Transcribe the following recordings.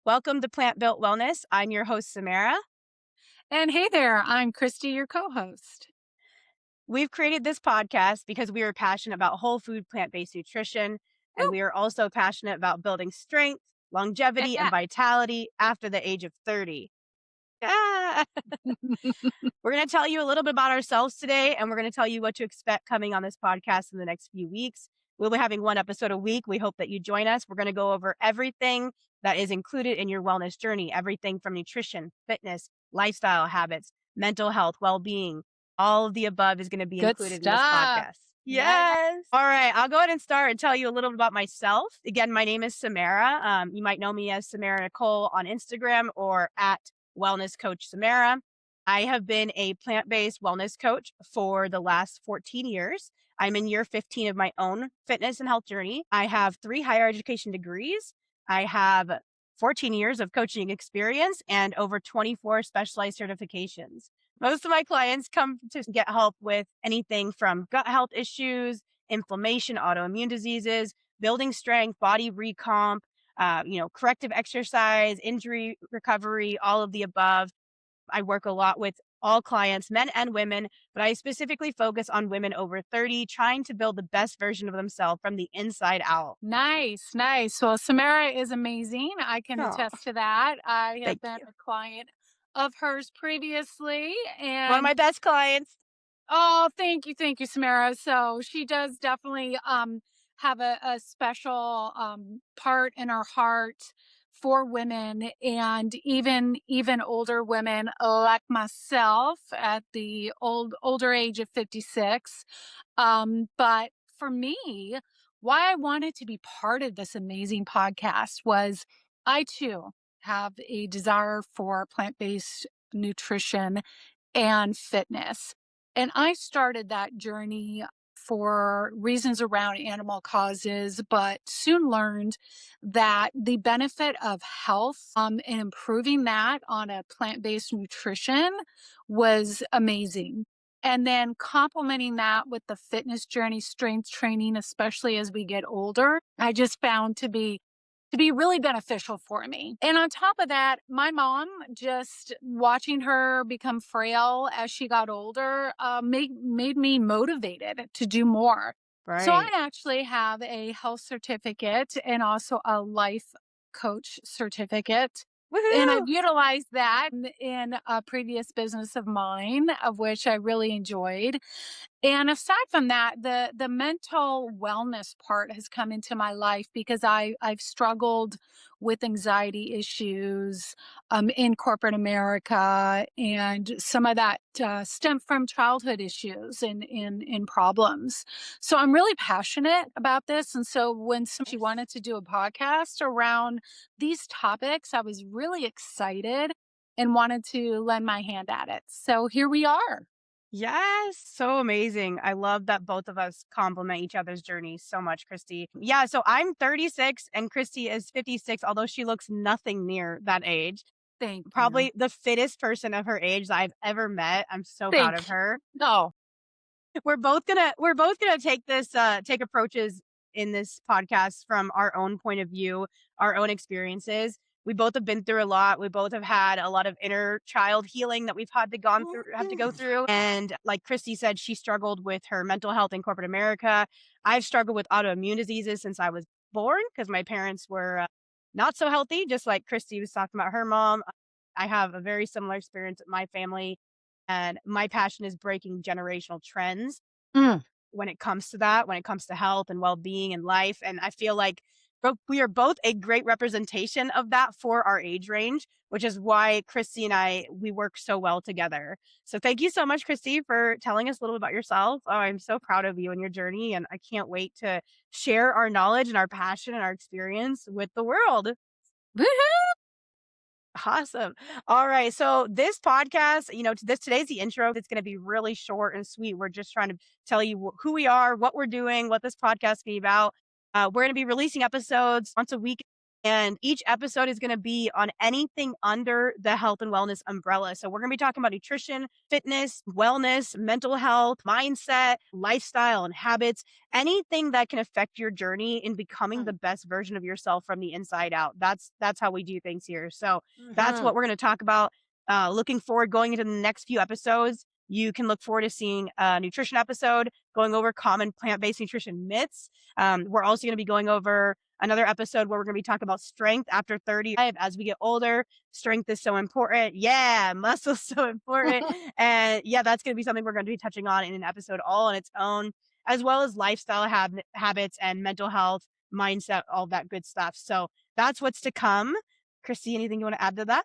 Welcome to Plant Built Wellness. I'm your host, Samara. And hey there, I'm Christy, your co host. We've created this podcast because we are passionate about whole food, plant based nutrition, and Woo! we are also passionate about building strength, longevity, and Yeah. vitality after the age of 30. Ah! We're going to tell you a little bit about ourselves today, and we're going to tell you what to expect coming on this podcast in the next few weeks. We'll be having one episode a week. We hope that you join us. We're going to go over everything that is included in your wellness journey, everything from nutrition, fitness, lifestyle habits, mental health, well being. All of the above is going to be Good included in this stuff. podcast. Yeah, yeah. Yes. All right. I'll go ahead and start and tell you a little bit about myself. Again, my name is Samara. You might know me as Samara Nicole on Instagram or at Wellness Coach Samara. I have been a plant-based wellness coach for the last 14 years. I'm in year 15 of my own fitness and health journey. I have 3 higher education degrees. I have 14 years of coaching experience and over 24 specialized certifications. Most of my clients come to get help with anything from gut health issues, inflammation, autoimmune diseases, building strength, body recomp, corrective exercise, injury recovery, all of the above. I work a lot with all clients, men and women, but I specifically focus on women over 30, trying to build the best version of themselves from the inside out. Nice, nice. Well, Samara is amazing. I can Oh, attest to that. I have thank been you. a client of hers previously. One of And my best clients. oh, thank you, Samara. So she does definitely have a special part in her heart for women, and even older women like myself at the older age of 56. But for me, why I wanted to be part of this amazing podcast was I too have a desire for plant-based nutrition and fitness. And I started that journey for reasons around animal causes, but soon learned that the benefit of health and improving that on a plant based nutrition was amazing. And then complementing that with the fitness journey, strength training, especially as we get older, I just found to be really beneficial for me. And on top of that, my mom, just watching her become frail as she got older, made me motivated to do more. So I Right. actually have a health certificate and also a life coach certificate. And Woohoo! I've utilized that in a previous business of mine, of which I really enjoyed. And aside from that, the mental wellness part has come into my life because I've struggled with anxiety issues in corporate America, and some of that stemmed from childhood issues and problems. So I'm really passionate about this, and so when she wanted to do a podcast around these topics, I was really excited and wanted to lend my hand at it. So here we are. Yes, so amazing. I love that both of us complement each other's journeys so much, Christy. Yeah, so I'm 36 and Christy is 56, although she looks nothing near that age. Thank you. Probably the fittest person of her age that I've ever met. I'm so proud Thank of you. her. No. We're both gonna take take approaches in this podcast from our own point of view, our own experiences. We both have been through a lot. We both have had a lot of inner child healing that we've had to go through. And like Christy said, she struggled with her mental health in corporate America. I've struggled with autoimmune diseases since I was born because my parents were not so healthy, just like Christy was talking about her mom. I have a very similar experience with my family, and my passion is breaking generational trends Mm. when it comes to that, when it comes to health and well-being and life. And I feel like we are both a great representation of that for our age range, which is why Christy and we work so well together. So thank you so much, Christy, for telling us a little about yourself. Oh, I'm so proud of you and your journey. And I can't wait to share our knowledge and our passion and our experience with the world. Woohoo! Awesome. All right. So this podcast, today's the intro. It's going to be really short and sweet. We're just trying to tell you who we are, what we're doing, what this podcast is about. We're going to be releasing episodes once a week. And each episode is going to be on anything under the health and wellness umbrella. So we're going to be talking about nutrition, fitness, wellness, mental health, mindset, lifestyle, and habits, anything that can affect your journey in becoming the best version of yourself from the inside out. That's how we do things here. So that's Mm-hmm. what we're going to talk about. Looking forward going into the next few episodes. You can look forward to seeing a nutrition episode going over common plant-based nutrition myths. We're also going to be going over another episode where we're going to be talking about strength after 35 as we get older. Strength is so important. Yeah, muscle's so important. And yeah, that's going to be something we're going to be touching on in an episode all on its own, as well as lifestyle habits and mental health, mindset, all that good stuff. So that's what's to come. Christy, anything you want to add to that?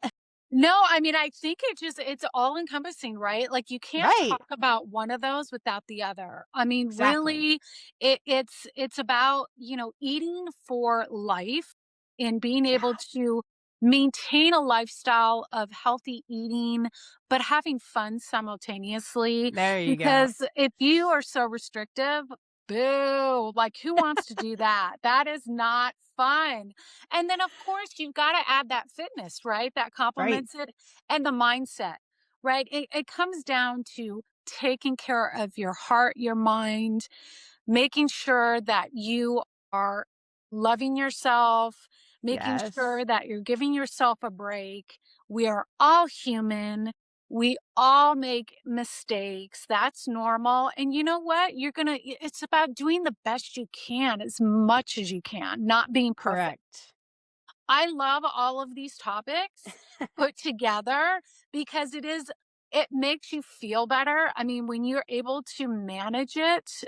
No, I mean, I think it's all encompassing, right? Like you can't Right. talk about one of those without the other. I mean, Exactly. really, it's about, eating for life and being Yeah. able to maintain a lifestyle of healthy eating, but having fun simultaneously. There you go. Because if you are so restrictive, boo, like who wants to do that? That is not fun. And then, of course, you've got to add that fitness, right? That Right. complements it and the mindset, right? It comes down to taking care of your heart, your mind, making sure that you are loving yourself, making Yes. sure that you're giving yourself a break. We are all human. We all make mistakes. That's normal. And you know what? It's about doing the best you can as much as you can, not being perfect. Correct. I love all of these topics put together because it makes you feel better. I mean, when you're able to manage it,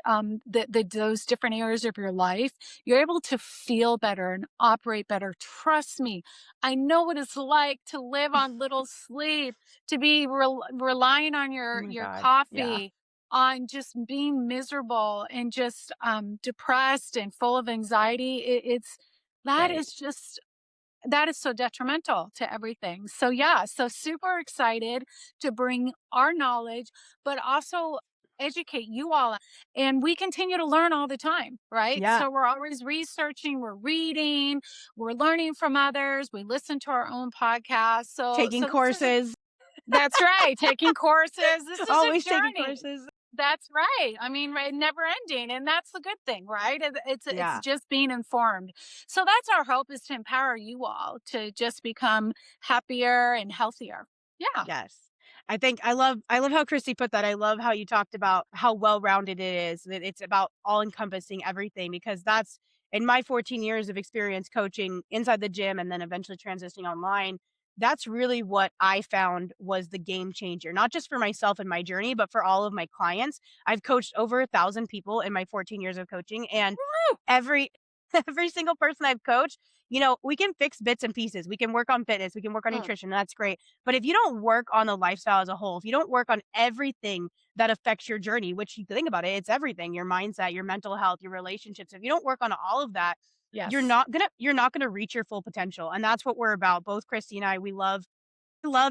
those different areas of your life, you're able to feel better and operate better. Trust me, I know what it's like to live on little sleep, to be relying on Oh your my your God. Yeah. coffee, on just being miserable and just depressed and full of anxiety. That Right. is just that is so detrimental to everything. So yeah, so super excited to bring our knowledge, but also educate you all. And we continue to learn all the time, right? Yeah. So we're always researching, we're reading, we're learning from others, we listen to our own podcasts. So Taking so this is a courses. that's right, taking courses. This is a Always taking journey. courses. That's right. I mean, right, never ending, and that's the good thing, right? It's Yeah. just being informed. So that's our hope, is to empower you all to just become happier and healthier. Yeah, Yes. I love how Christy put that. I love how you talked about how well-rounded it is, that it's about all encompassing everything because that's in my 14 years of experience coaching inside the gym and then eventually transitioning online, that's really what I found was the game changer, not just for myself and my journey, but for all of my clients. I've coached over 1,000 people in my 14 years of coaching, and every every single person I've coached, we can fix bits and pieces. We can work on fitness, we can work on Mm. nutrition, that's great. But if you don't work on the lifestyle as a whole, if you don't work on everything that affects your journey, which you think about it, it's everything, your mindset, your mental health, your relationships. If you don't work on all of that, yes, you're not gonna reach your full potential. And that's what we're about. Both Christy and I, we love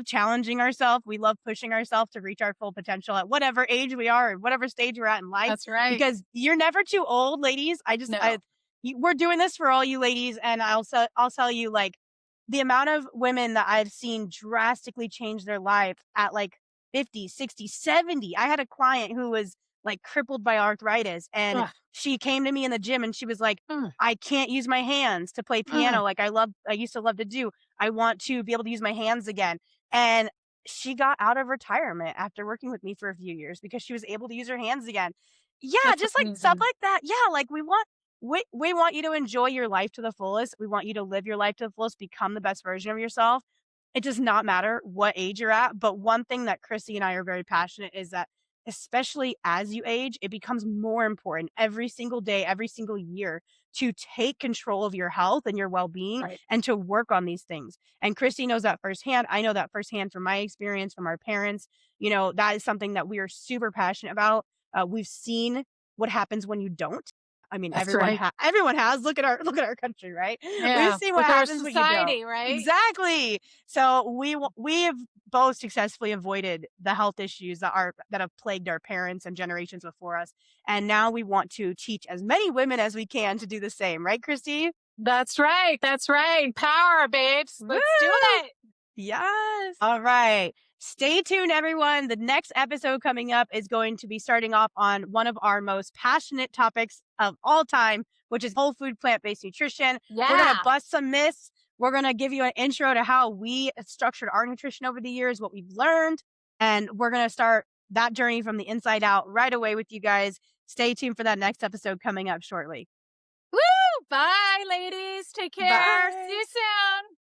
challenging ourselves. We love pushing ourselves to reach our full potential at whatever age we are and whatever stage we're at in life, that's right. because you're never too old, ladies. No, We're doing this for all you ladies. And I'll tell you, like, the amount of women that I've seen drastically change their life at like 50, 60, 70. I had a client who was like crippled by arthritis, and ugh, she came to me in the gym and she was like, mm, I can't use my hands to play mm, piano like I used to love to do. I want to be able to use my hands again. And she got out of retirement after working with me for a few years because she was able to use her hands again. Yeah, that's just like stuff amazing. like that. Yeah, like we want you to enjoy your life to the fullest. We want you to live your life to the fullest, become the best version of yourself. It does not matter what age you're at. But one thing that Chrissy and I are very passionate is that, especially as you age, it becomes more important every single day, every single year to take control of your health and your well being Right. and to work on these things. And Christy knows that firsthand. I know that firsthand from my experience, from our parents. That is something that we are super passionate about. We've seen what happens when you don't. I mean, That's right. everyone has. Look at our country, right? We've Yeah, seen what with our happens when you don't. society, right? Exactly. So we have both successfully avoided the health issues that have plagued our parents and generations before us. And now we want to teach as many women as we can to do the same, right, Christy? That's right. That's right. Power, babes. Let's do Woo! it. Yes. All right. Stay tuned, everyone. The next episode coming up is going to be starting off on one of our most passionate topics of all time, which is whole food plant-based nutrition. We're going Yeah. to bust some myths. We're going to give you an intro to how we structured our nutrition over the years, what we've learned, and we're going to start that journey from the inside out right away with you guys. Stay tuned for that next episode coming up shortly. Woo! Bye, ladies. Take care. Bye. See you soon.